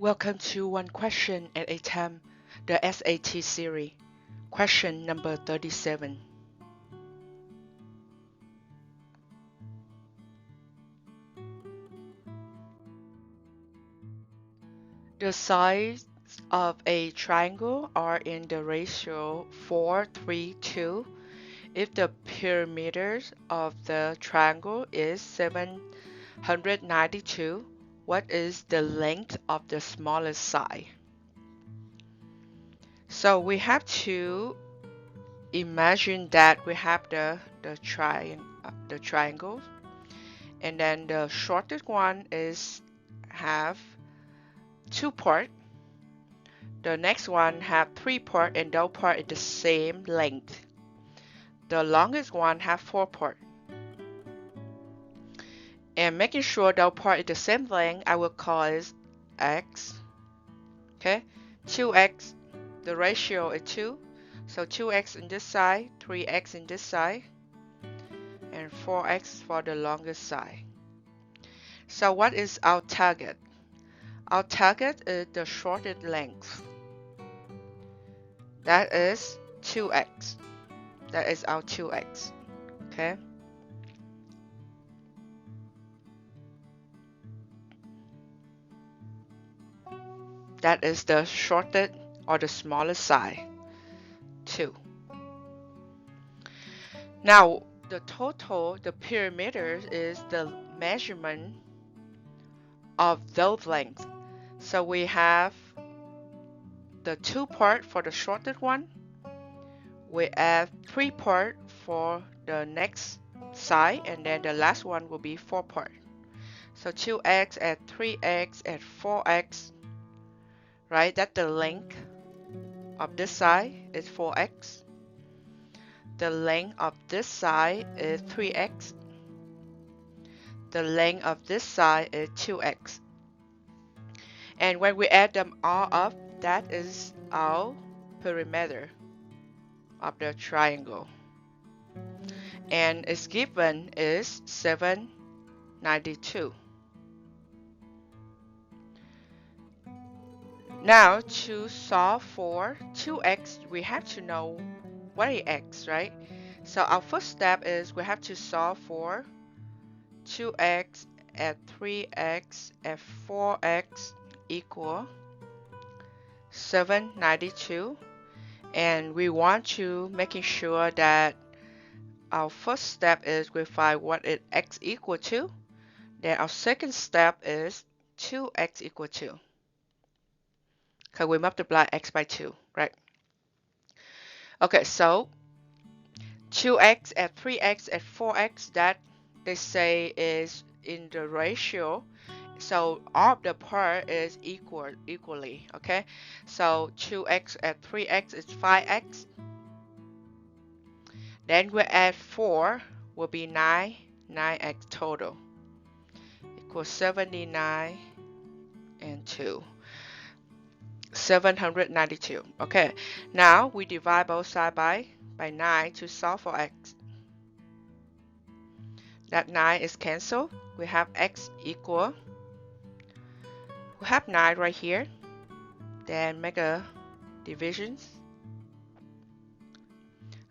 Welcome to One Question at a Time, the SAT series. Question number 37. The sides of a triangle are in the ratio 4:3:2 if the perimeter of the triangle is 792. What is the length of the smallest side? So we have to imagine that we have the triangle, and then the shortest one is have 2 parts. The next one have 3 parts, and those parts is the same length. The longest one have 4 parts. And making sure those parts is the same length, I will call it x. Okay, 2x. The ratio is 2. So 2x on this side, 3x on this side, and 4x for the longest side. So what is our target? Our target is the shortest length. That is 2x. That is our 2x. Okay. That is the shortest or the smallest side. 2. Now, the total, the perimeter is the measurement of those lengths. So we have the 2 parts for the shortest one. We have 3 parts for the next side, and then the last one will be 4 parts. So 2x and 3x and 4x, right? That's the length of this side is 4x. The length of this side is 3x. The length of this side is 2x. And when we add them all up, that is our perimeter of the triangle. And its given is 792. Now to solve for 2x, we have to know what is x, right? So our first step is we have to solve for 2x and 3x and 4x equal 792. And we want to making sure that our first step is we find what is x equal to. Then our second step is 2x equal to. Because we multiply x by 2, right? Okay, so 2x and 3x and 4x, that they say is in the ratio. So all of the part is equally, okay? So 2x and 3x is 5x. Then we add 4 will be 9x total. Equals 79 and 2. 792. Okay, now we divide both sides by 9 to solve for x. That 9 is cancelled. We have x equal. We have 9 right here. Then make a divisions.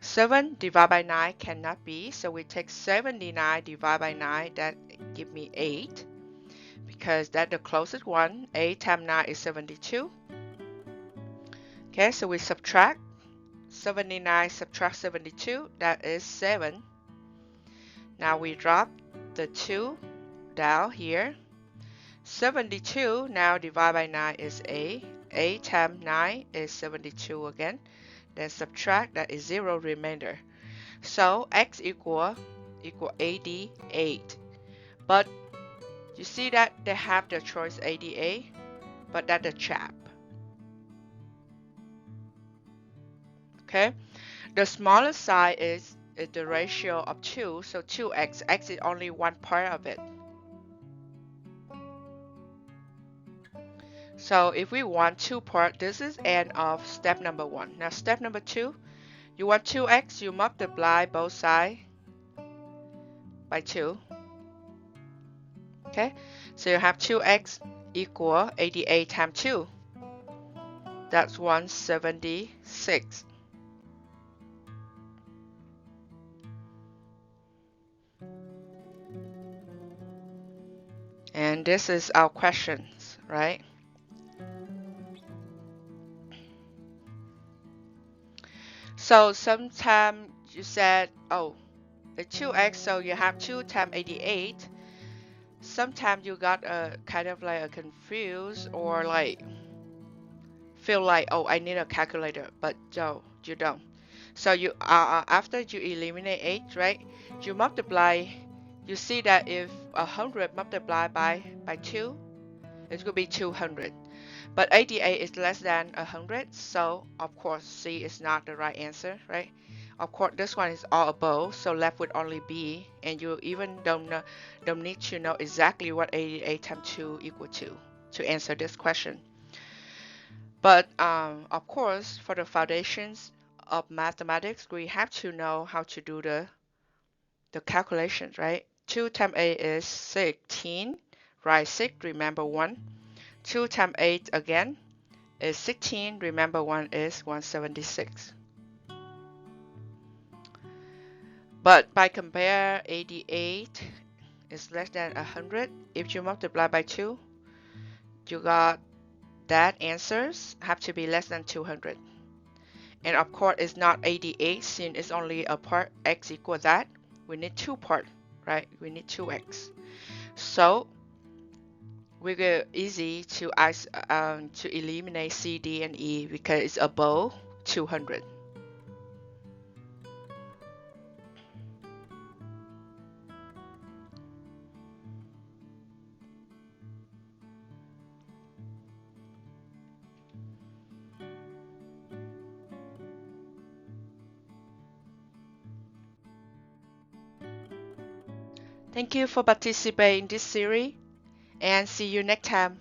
7 divided by 9 cannot be, so we take 79 divided by 9. That give me 8, because that's the closest one. 8 times 9 is 72. Okay, so we subtract 79, subtract 72, that is 7. Now we drop the 2 down here. 72 now divided by 9 is 8. 8 times 9 is 72 again. Then subtract, that is 0 remainder. So x equal 88. But you see that they have the choice 88, but that's the trap. Okay, the smallest side is the ratio of 2, so 2x. X is only one part of it. So if we want 2 parts, this is end of step number 1. Now step number 2, you want 2x, you multiply both sides by 2. Okay, so you have 2x equal 88 times 2. That's 176. And this is our questions, right? So sometimes you said, oh, it's 2x, so you have 2 times 88. Sometimes you got a kind of like a confused or like feel like, oh, I need a calculator, but no, you don't. So you after you eliminate 8, right, you multiply. You see that if 100 multiplied by 2, it's going to be 200. But 88 is less than 100, so of course C is not the right answer, right? Of course, this one is all above, so left with only B, and you even don't need to know exactly what 88 times 2 equal to answer this question. But of course, for the foundations of mathematics, we have to know how to do the calculations, right? 2 times 8 is 16, right? 6, remember 1. 2 times 8 again is 16, remember 1 is 176. But by compare, 88 is less than 100. If you multiply by 2, you got that answers have to be less than 200. And of course, it's not 88 since it's only a part x equal that. We need 2 parts, right? We need 2x. So we get easy to eliminate C, D, and E because it's above 200. Thank you for participating in this series and see you next time.